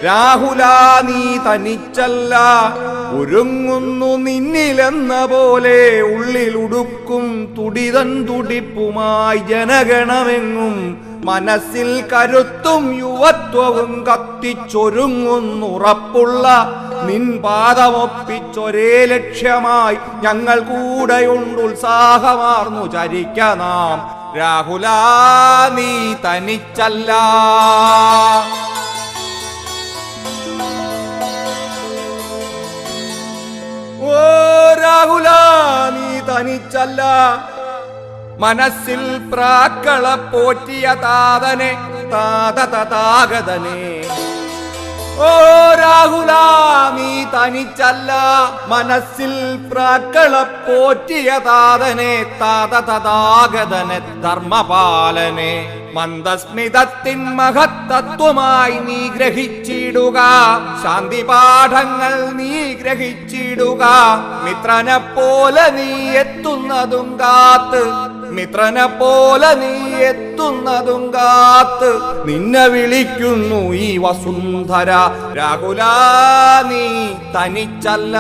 രാഹുലാ നീ തനിച്ചല്ല, ഒരുങ്ങുന്നു നിന്നിലെന്ന പോലെ ഉള്ളിലുടുക്കും തുടിതൻ തുടിപ്പുമായി ജനഗണമെങ്ങും. മനസ്സിൽ കരുത്തും യുവത്വവും കത്തിച്ചൊരുങ്ങുന്നുറപ്പുള്ള നിൻ പാദമൊപ്പിച്ചൊരേ ലക്ഷ്യമായി ഞങ്ങൾ കൂടെയുണ്ട് ഉത്സാഹമാർന്നു ചരിക്ക നാം. രാഹുലാ നീ തനിച്ചല്ല. ഓ രാഹുലാ നീ തനിച്ചല്ല, മനസ്സിൽ പ്രാക്കള പോറ്റിയ താതനെ താതതാഗതനെ. ഓ രാഹുലാ നീ തനിച്ചല്ല, മനസ്സിൽ പ്രാക്കള പോറ്റിയ താതനെ താതതാഗതനെ ധർമ്മപാലനെ. മന്ദസ്മിതത്തിൻ മഹത്തത്വമായി നീ ഗ്രഹിച്ചിടുക, ശാന്തി പാഠങ്ങൾ നീ ഗ്രഹിച്ചിടുക. മിത്രനെ പോലെ നീ എത്തുന്നതും കാത്ത്, മിത്രനെ പോലെ നീ എത്തുന്നതും കാത്ത് നിന്നെ വിളിക്കുന്നു ഈ വസുന്ധര. രാഹുലാ നീ തനിച്ചല്ല.